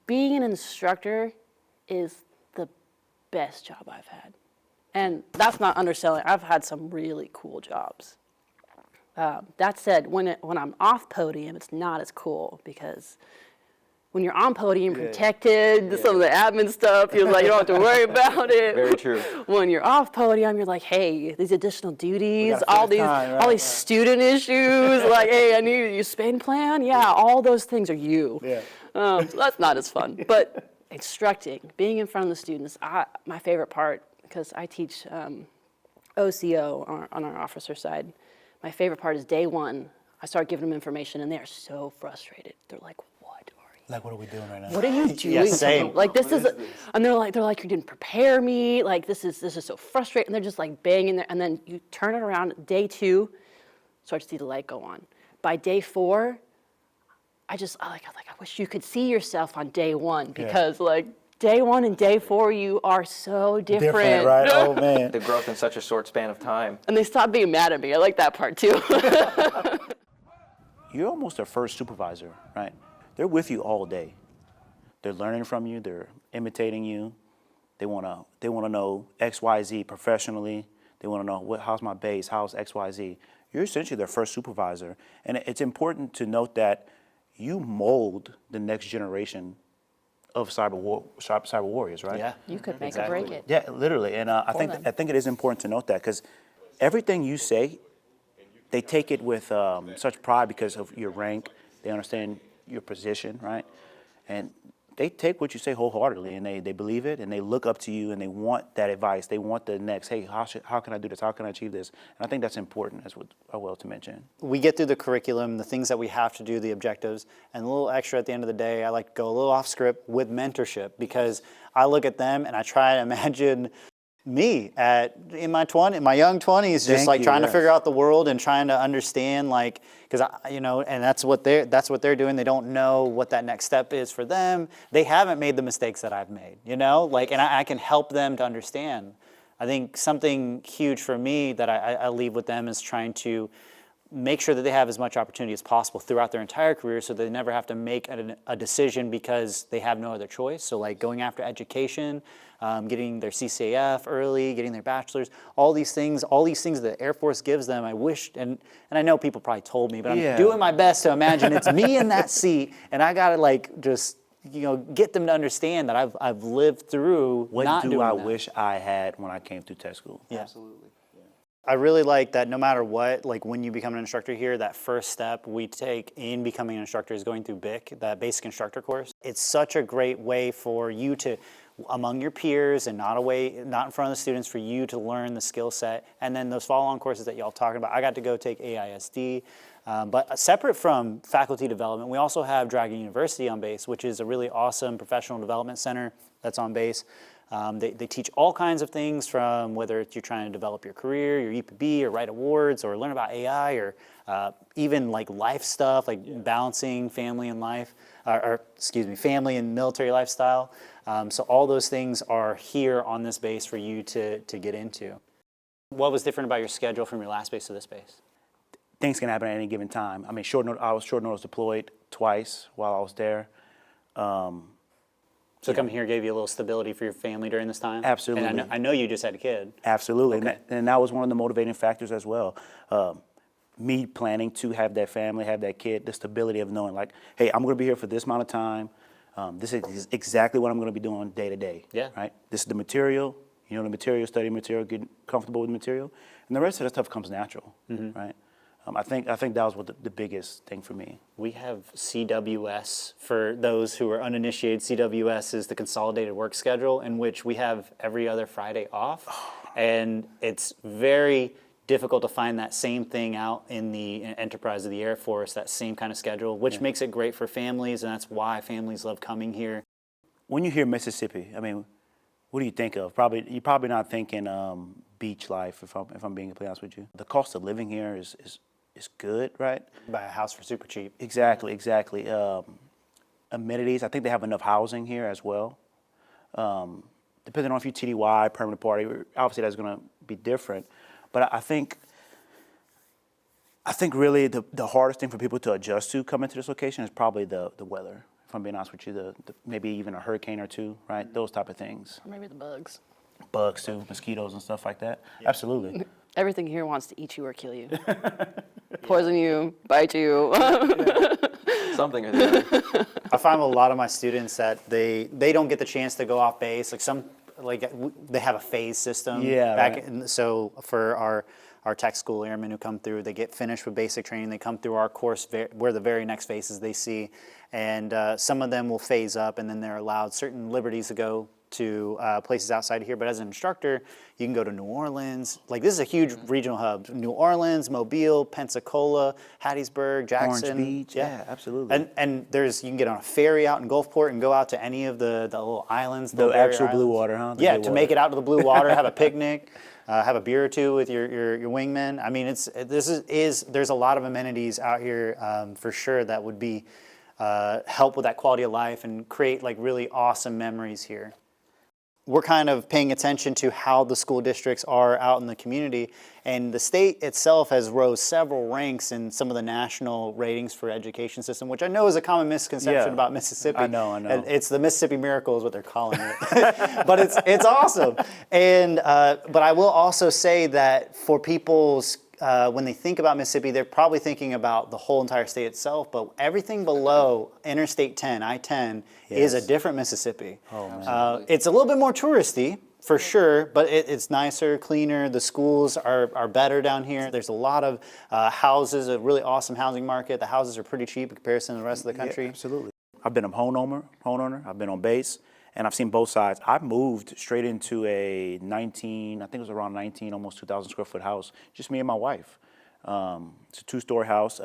being an instructor is the best job I've had. And that's not underselling. I've had some really cool jobs. That said, when I'm off podium, it's not as cool because when you're on podium, protected, some of the admin stuff, you're like, you don't have to worry about it. Very true. When you're off podium, you're like, hey, these additional duties, all these student issues, like, hey, I need your spin plan. Yeah, all those things are you. Yeah. So that's not as fun. But instructing, being in front of the students, my favorite part, because I teach OCO on our officer side, my favorite part is day one. I start giving them information, and they are so frustrated. They're like, like, what are we doing right now? what are you doing? Yeah, same. Like this is, and they're like, you didn't prepare me. Like this is so frustrating. And they're just like banging there. And then you turn it around. Day 2, start to see the light go on. By day 4, I wish you could see yourself on day 1 because like day 1 and day 4 you are so different. Right? Oh man. The growth in such a short span of time. And they stop being mad at me. I like that part too. You're almost their first supervisor, right? They're with you all day. They're learning from you. They're imitating you. They wanna know X, Y, Z professionally. They wanna know how's my base, how's X, Y, Z. You're essentially their first supervisor, and it's important to note that you mold the next generation of cyber warriors, right? Yeah, You could make or break it. Yeah, literally, and I think it is important to note that because everything you say, they take it with such pride because of your rank. They understand your position, right? And they take what you say wholeheartedly, and they believe it, and they look up to you, and they want that advice. They want the next, hey, how can I do this? How can I achieve this? And I think that's important as well to mention. we get through the curriculum, the things that we have to do, the objectives, and a little extra at the end of the day. I like to go a little off script with mentorship because I look at them and I try to imagine me in my young 20s, just like trying to figure out the world and trying to understand, like, because and that's what they're doing. They don't know what that next step is for them. They haven't made the mistakes that I've made, and I can help them to understand. I think something huge for me that I leave with them is trying to make sure that they have as much opportunity as possible throughout their entire career so they never have to make a decision because they have no other choice. So like going after education, getting their CCAF early, getting their bachelor's, all these things the Air Force gives them, I wish, and I know people probably told me, but I'm doing my best to imagine it's me in that seat, and I gotta like just get them to understand that I've lived through not doing that. What do I wish I had when I came through tech school? Yeah. Absolutely. I really like that no matter what, like when you become an instructor here, that first step we take in becoming an instructor is going through BIC, that basic instructor course. It's such a great way for you to, among your peers and not in front of the students, for you to learn the skill set. And then those follow-on courses that y'all talking about, I got to go take AISD. But separate from faculty development, we also have Dragon University on base, which is a really awesome professional development center that's on base. They teach all kinds of things, from whether you're trying to develop your career, your EPB, or write awards, or learn about AI, or even like life stuff, like balancing family and life, family and military lifestyle. So all those things are here on this base for you to get into. What was different about your schedule from your last base to this base? Things can happen at any given time. I mean, I was short notice deployed twice while I was there. So coming here gave you a little stability for your family during this time? Absolutely. And I know you just had a kid. Absolutely. Okay. And that was one of the motivating factors as well. Me planning to have that family, have that kid, the stability of knowing like, hey, I'm going to be here for this amount of time. This is exactly what I'm going to be doing day to day. Yeah. Right? This is the material, the material, study material, get comfortable with the material. And the rest of the stuff comes natural, right? I think that was the biggest thing for me. We have CWS. For those who are uninitiated, CWS is the consolidated work schedule, in which we have every other Friday off. And it's very difficult to find that same thing out in the enterprise of the Air Force, that same kind of schedule, which makes it great for families, and that's why families love coming here. When you hear Mississippi, I mean, what do you think of? You're probably not thinking beach life, if I'm being completely honest with you. The cost of living here is good, right? Buy a house for super cheap. Exactly. Amenities, I think they have enough housing here as well. Depending on if you TDY, permanent party, obviously that's going to be different. But I think really the hardest thing for people to adjust to coming to this location is probably the weather, if I'm being honest with you, maybe even a hurricane or two, right? Those type of things. Or maybe the bugs. Bugs too, mosquitoes and stuff like that. Absolutely. Everything here wants to eat you or kill you. Poison you, bite you. Something or the other. I find with a lot of my students that they don't get the chance to go off base. They have a phase system. Yeah, right. So for our tech school airmen who come through, they get finished with basic training. They come through our course where the very next phases they see, and some of them will phase up, and then they're allowed certain liberties to go to places outside here. But as an instructor, you can go to New Orleans. Like, this is a huge regional hub. New Orleans, Mobile, Pensacola, Hattiesburg, Jackson. Orange Beach, yeah, absolutely. And you can get on a ferry out in Gulfport and go out to any of the little islands. The barrier actual blue islands. water, huh? The Yeah, blue to water. make it out to the blue water, have a picnic, have a beer or two with your wingmen. I mean, there's a lot of amenities out here for sure that would be help with that quality of life and create like really awesome memories here. We're kind of paying attention to how the school districts are out in the community, and the state itself has rose several ranks in some of the national ratings for education system, which I know is a common misconception Yeah. about Mississippi. I know. And it's the Mississippi Miracle is what they're calling it, but it's awesome. And but I will also say that for people's when they think about Mississippi, they're probably thinking about the whole entire state itself, but everything below Interstate 10, I-10, is a Yes. different Mississippi. Oh, man. It's a little bit more touristy, for sure, but it's nicer, cleaner. The schools are better down here. There's a lot of houses, a really awesome housing market. The houses are pretty cheap in comparison to the rest of the country. Yeah, absolutely. I've been a homeowner. I've been on base, and I've seen both sides. I moved straight into a 19, I think it was around 19, almost 2,000 square foot house, just me and my wife. It's a 2-story house.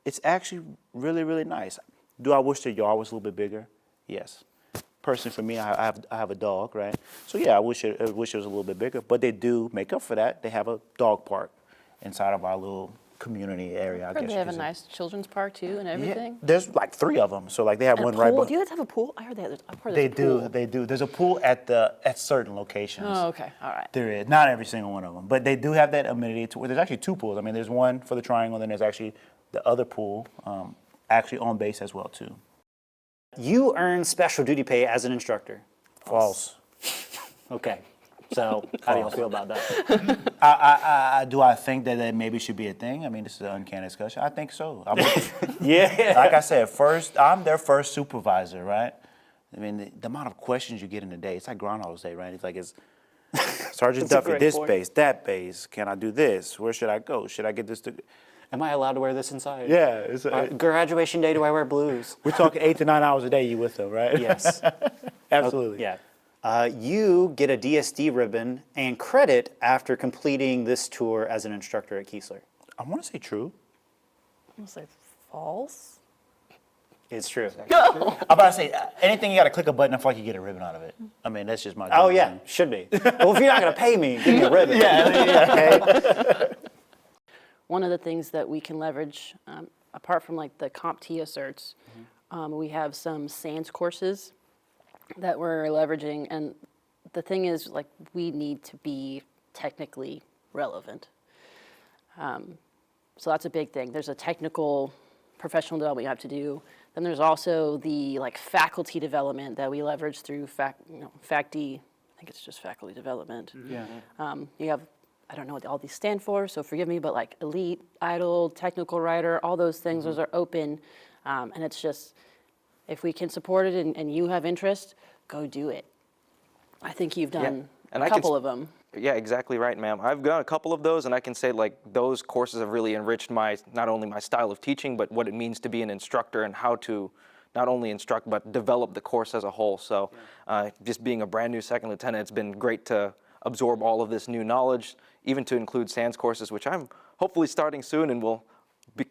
It's actually really, really nice. Do I wish the yard was a little bit bigger? Yes. Personally, for me, I have a dog, right? So yeah, I wish it was a little bit bigger. But they do make up for that. They have a dog park inside of our little community area. I guess They you have a could say. nice children's park too and Yeah, everything. there's like 3 of them. So like they have And a one right. pool. Do you guys have a pool? I heard that. I've heard They there's a pool. do. They do. There's a pool at certain locations. Oh, okay. All right. There is not every single one of them, but they do have that amenity to where there's actually 2 pools. I mean, there's one for the triangle, then there's actually the other pool, actually on base as well too. You earn special duty pay as an instructor. False. Okay. So how do you feel about that? I think that maybe should be a thing? I mean, this is an uncanny discussion. I think so. Yeah. Like I said, I'm their first supervisor, right? I mean, the amount of questions you get in a day, it's like Groundhog's Day, right? It's like, Sergeant That's a Duffy, great this point. base, that base. Can I do this? Where should I go? Should I get this to? Am I allowed to wear this inside? Yeah, it's Graduation day, do I wear blues? we're talking 8 to 9 hours a day. You with them, right? Yes. Absolutely. Yeah. You get a DSD ribbon and credit after completing this tour as an instructor at Keesler. I want to say true. I'm gonna say false. It's true. I'm about to say anything you got to click a button. I feel like you get a ribbon out of it. I mean, that's just my. Oh, general yeah, thing. should be. Well, if you're not going to pay me, give me a ribbon. Yeah. One of the things that we can leverage, apart from like the CompTIA certs, we have some SANS courses that we're leveraging. And the thing is, like, we need to be technically relevant. So that's a big thing. There's a technical professional development you have to do. Then there's also the like faculty development that we leverage through FACD. I think it's just faculty development. Yeah. You have, I don't know what all these stand for, so forgive me, but like elite, idle, technical writer, all those things, those are open. And it's just, if we can support it and you have interest, go do it. I think you've done and a I can couple of them. Yeah, exactly right, ma'am. I've done a couple of those, and I can say like those courses have really enriched not only my style of teaching, but what it means to be an instructor and how to not only instruct but develop the course as a whole. So, just being a brand new second lieutenant, it's been great to absorb all of this new knowledge, even to include SANS courses, which I'm hopefully starting soon and will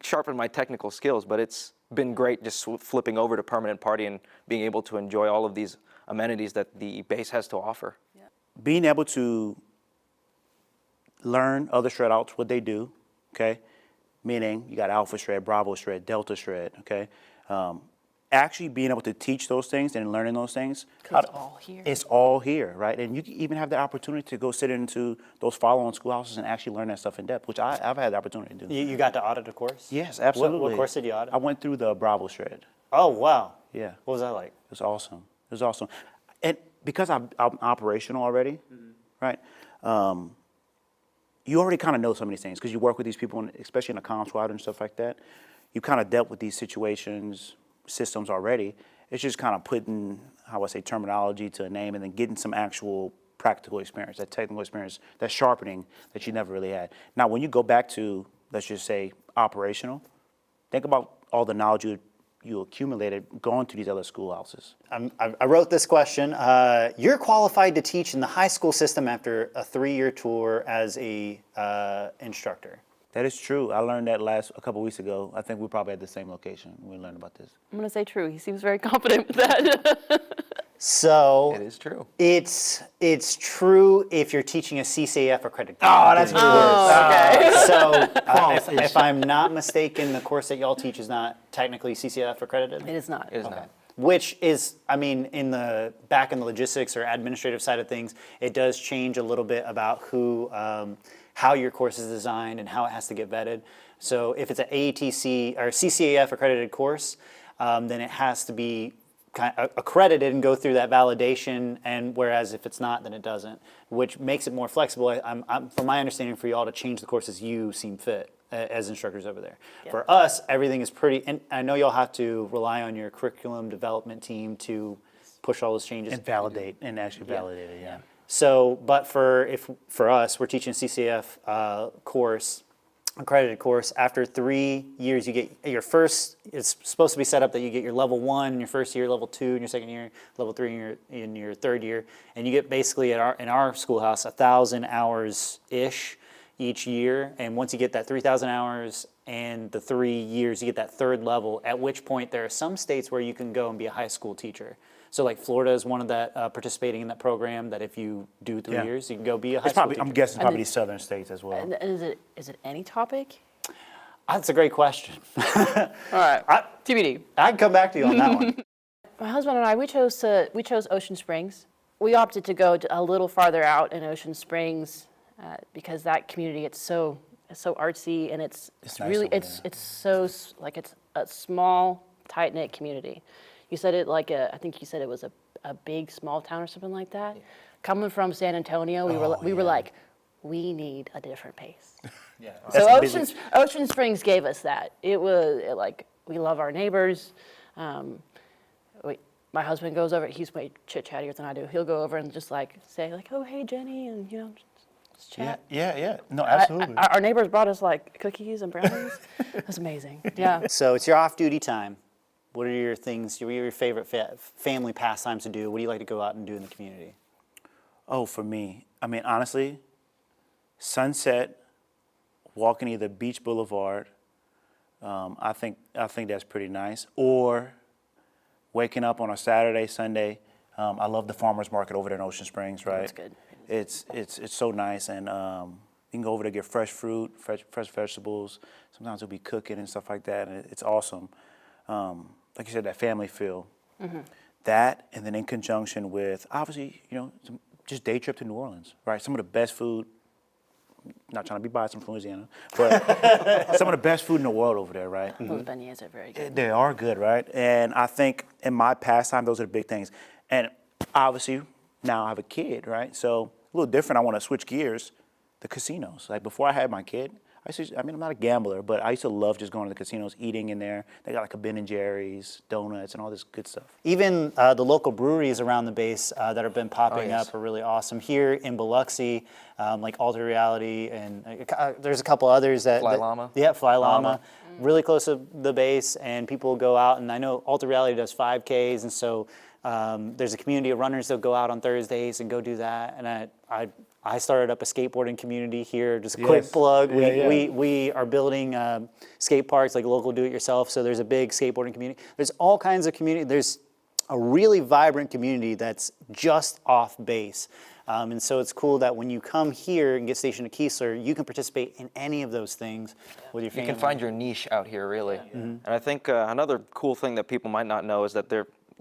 sharpen my technical skills. But it's been great just flipping over to permanent party and being able to enjoy all of these amenities that the base has to offer. Being able to learn other shred outs, what they do, okay? Meaning you got Alpha Shred, Bravo Shred, Delta Shred, okay? Actually being able to teach those things and learning those things. 'Cause it's all here. It's all here, right? And you can even have the opportunity to go sit into those follow-on schoolhouses and actually learn that stuff in depth, which I've had the opportunity to do. You got to audit a course? Yes, absolutely. What course did you audit? I went through the Bravo Shred. Oh, wow. Yeah. What was that like? It was awesome. It was awesome. And because I'm operational already, right? You already kind of know some of these things because you work with these people, especially in a comm squad and stuff like that. You kind of dealt with these situations, systems already. It's just kind of putting, how I say, terminology to a name and then getting some actual practical experience, that technical experience, that sharpening that you never really had. Now, when you go back to, let's just say, operational, think about all the knowledge you accumulated going to these other schoolhouses. I wrote this question. You're qualified to teach in the high school system after a 3-year tour as a instructor. That is true. I learned that a couple weeks ago. I think we probably at the same location when we learned about this. I'm going to say true. He seems very confident with that. So It is true. it's true if you're teaching a CCAF accredited. Oh, that's what it is. So if I'm not mistaken, the course that y'all teach is not technically CCAF accredited? It is not. It is not. Which is, I mean, in the logistics or administrative side of things, it does change a little bit about how your course is designed and how it has to get vetted. So if it's an AETC or CCAF accredited course, then it has to be kind of accredited and go through that validation, and whereas if it's not, then it doesn't, which makes it more flexible. From my understanding, for y'all to change the course as you seem fit as instructors over there. Yeah. For us, everything is pretty, and I know y'all have to rely on your curriculum development team to push all those changes. And validate, and actually validate it, yeah. So, but for us, we're teaching a CCAF course, accredited course. After 3 years, you get your first. It's supposed to be set up that you get your level 1 in your first year, level 2 in your second year, level 3 in your third year, and you get basically in our schoolhouse 1,000 hours ish each year. And once you get that 3,000 hours and the 3 years, you get that third level. At which point, there are some states where you can go and be a high school teacher. So like Florida is one of that participating in that program, that if you do 3 Yeah. years, you can go be a high It's school probably, teacher. I'm guessing And probably it- these southern states as well. And is it any topic? That's a great question. All right. TBD. I can come back to you on that one. My husband and I, we chose Ocean Springs. We opted to go a little farther out in Ocean Springs because that community, it's so artsy, and it's nice really over it's so like it's a small, tight knit community. You said it like I think you said it was a big small town or something like that. Yeah. Coming from San Antonio, we were like, we need a different pace. Yeah. So Ocean Springs gave us that. Like, we love our neighbors. My husband goes over, he's way chit-chattier than I do. He'll go over and just like say like, oh, hey, Jenny, and just chat. Yeah. No, absolutely. Our neighbors brought us like cookies and brownies. It was amazing. Yeah. So it's your off-duty time. What are your things, what are your favorite family pastimes to do? What do you like to go out and do in the community? Oh, for me, I mean, honestly, sunset, walking either Beach Boulevard, I think that's pretty nice. Or waking up on a Saturday, Sunday. I love the farmers market over there in Ocean Springs, right? That's good. It's so nice, and you can go over there, get fresh fruit, fresh vegetables. Sometimes we'll be cooking and stuff like that, and it's awesome. Like you said, that family feel. Mm-hmm. That, and then in conjunction with, obviously, just day trip to New Orleans, right? Some of the best food, not trying to be biased from Louisiana, but some of the best food in the world over there, right? Those beignets are very good. They are good, right? And I think in my pastime, those are the big things. And obviously, now I have a kid, right? So a little different. I want to switch gears. The casinos. Like before I had my kid, I'm not a gambler, but I used to love just going to the casinos, eating in there. They got like a Ben & Jerry's, donuts, and all this good stuff. Even the local breweries around the base that have been popping yes. up are really awesome. Here in Biloxi, like Alter Reality, and there's a couple others that... Fly Llama. Yeah, Fly Llama. Really close to the base, and people go out, and I know Alter Reality does 5Ks, and so there's a community of runners that go out on Thursdays and go do that, and I started up a skateboarding community here. Just a quick plug. We are building skate parks, like local do-it-yourself. So there's a big skateboarding community. There's all kinds of community. There's a really vibrant community that's just off base. And so it's cool that when you come here and get stationed at Keesler, you can participate in any of those things with your family. You can find your niche out here, really. Yeah. Mm-hmm. And I think another cool thing that people might not know is that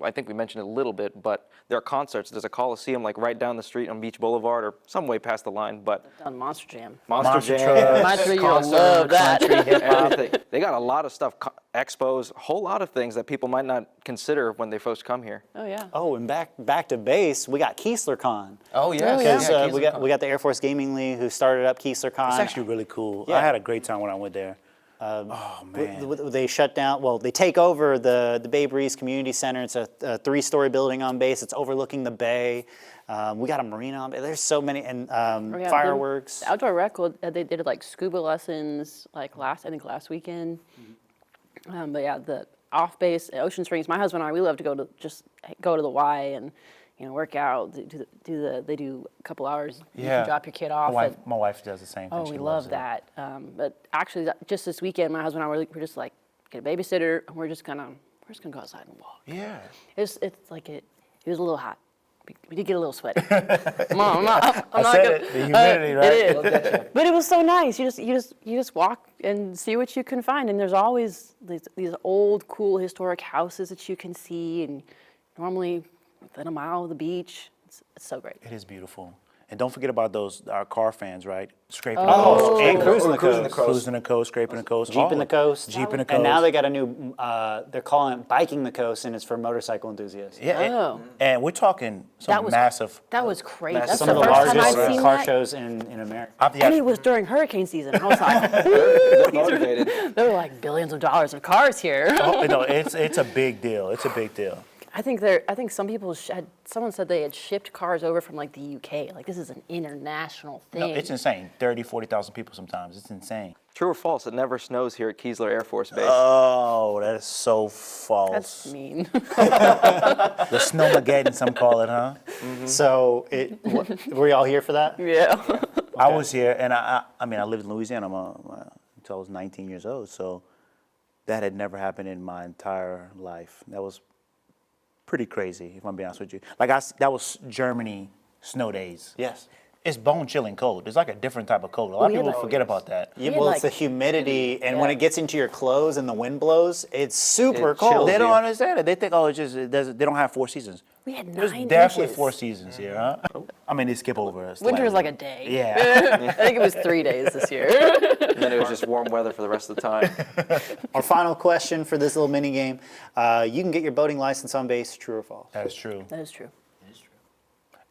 I think we mentioned it a little bit, but there are concerts. There's a Coliseum like right down the street on Beach Boulevard or some way past the line, but On Monster Jam. Monster trucks, Jam, My 3-year-old concerts, love that. country, hip hop. everything. They got a lot of stuff, expos, a whole lot of things that people might not consider when they first come here. Oh, yeah. Oh, and back to base, we got Keesler Con. Oh, yeah. Because we got the Air Force Gaming League who started up Keesler Con. It's actually really cool. Yeah. I had a great time when I went there. Oh, man. They shut down, well, they take over the Babe Ruth Community Center. It's a 3-story building on base. It's overlooking the bay. We got a marina on base. There's so many, and Yeah, fireworks. The outdoor rec, they did like scuba lessons like last weekend. But yeah, the off base Ocean Springs. My husband and I, we love to go to the Y and work out. They do a couple hours. You can drop your kid off. My wife does the same thing. Oh, She we loves love it. that. But actually, just this weekend, my husband and I we're just like get a babysitter, and we're just gonna go outside and walk. Yeah. It's like it was a little hot. We did get a little sweaty. I'm not said it, the humidity, right? It is. But it was so nice. You just walk and see what you can find, and there's always these old, cool, historic houses that you can see, and normally within a mile of the beach. It's so great. It is beautiful. And don't forget about our car fans, right? Scraping Oh, the and coast. cruising the coast. Cruising the coast, scraping the coast. Jeeping the coast. Jeeping the coast. And now they got a new, they're calling it Biking the Coast, and it's for motorcycle enthusiasts. Yeah, Oh. and we're talking some massive. That was crazy. That's Some the of the first time largest I've seen car that. shows in America. And it was during hurricane season. I was like, "Woo!" Motivated. There were like billions of dollars of cars here. Oh, no, it's a big deal. It's a big deal. I think some people someone said they had shipped cars over from like the UK. Like this is an international thing. No, it's insane. 30, 40,000 people sometimes. It's insane. True or false? It never snows here at Keesler Air Force Base. Oh, that is so false. That's mean. The snowmageddon, some call it, huh? So, were y'all here for that? Yeah. I was here, and I lived in Louisiana until I was 19 years old. So that had never happened in my entire life. That was pretty crazy, if I'm being honest with you. That was Germany snow days. Yes. It's bone-chilling cold. It's like a different type of cold. A lot of people forget about that. Yeah, had, well, like- it's the humidity, and when Yeah. it gets into your clothes and the wind blows, it's super It cold. chills They don't you. understand it. They think, they don't have 4 seasons. We had There's 9 definitely inches. 4 seasons here, huh? I mean, they skip over us. Winter is like a day. Yeah. I think it was 3 days this year. And then it was just warm weather for the rest of the time. Our final question for this little mini game: you can get your boating license on base. True or false? That is true. That is true.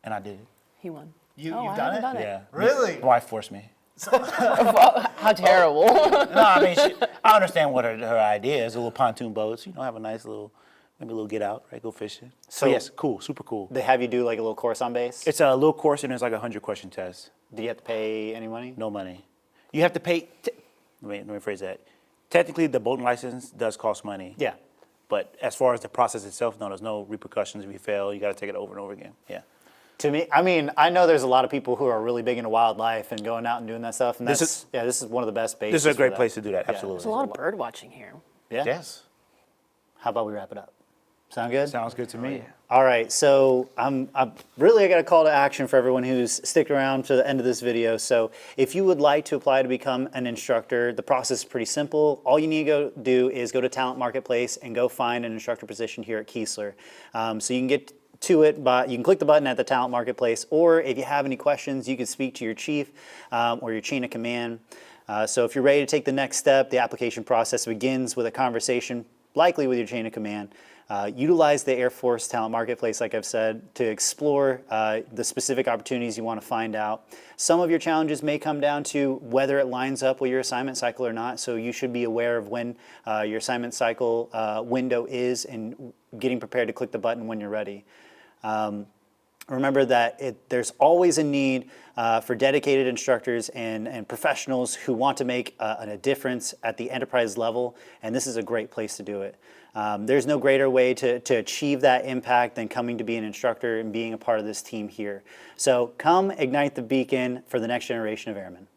And I did it. He won. You've I done haven't it? done it. Yeah. Really? My wife forced me. How terrible. No, I mean, I understand what her idea is. A little pontoon boats, have a nice little, maybe a little get out, right? Go fishing. So yes, cool, super cool. They have you do like a little course on base. It's a little course and it's like a 100-question test. Do you have to pay any money? No money. You have to pay. Let me phrase that. Technically, the boating license does cost money. Yeah. But as far as the process itself, no, there's no repercussions if you fail. You got to take it over and over again. Yeah. To me, I mean, I know there's a lot of people who are really big into wildlife and going out and doing that stuff. And This this is one of the best bases. This is a for great that. place to do that. Yeah. Absolutely. There's a lot of bird watching here. Yeah. Yes. How about we wrap it up? Sound good? Sounds good to me. All right, so I got a call to action for everyone who's sticked around to the end of this video. So if you would like to apply to become an instructor, the process is pretty simple. All you need to go do is go to Talent Marketplace and go find an instructor position here at Keesler. So you can get to it, but you can click the button at the Talent Marketplace, or if you have any questions, you can speak to your chief or your chain of command. So if you're ready to take the next step, the application process begins with a conversation, likely with your chain of command. Utilize the Air Force Talent Marketplace, like I've said, to explore the specific opportunities you want to find out. Some of your challenges may come down to whether it lines up with your assignment cycle or not, so you should be aware of when your assignment cycle window is and getting prepared to click the button when you're ready. Remember that there's always a need for dedicated instructors and professionals who want to make a difference at the enterprise level, and this is a great place to do it. There's no greater way to achieve that impact than coming to be an instructor and being a part of this team here. So come ignite the beacon for the next generation of airmen.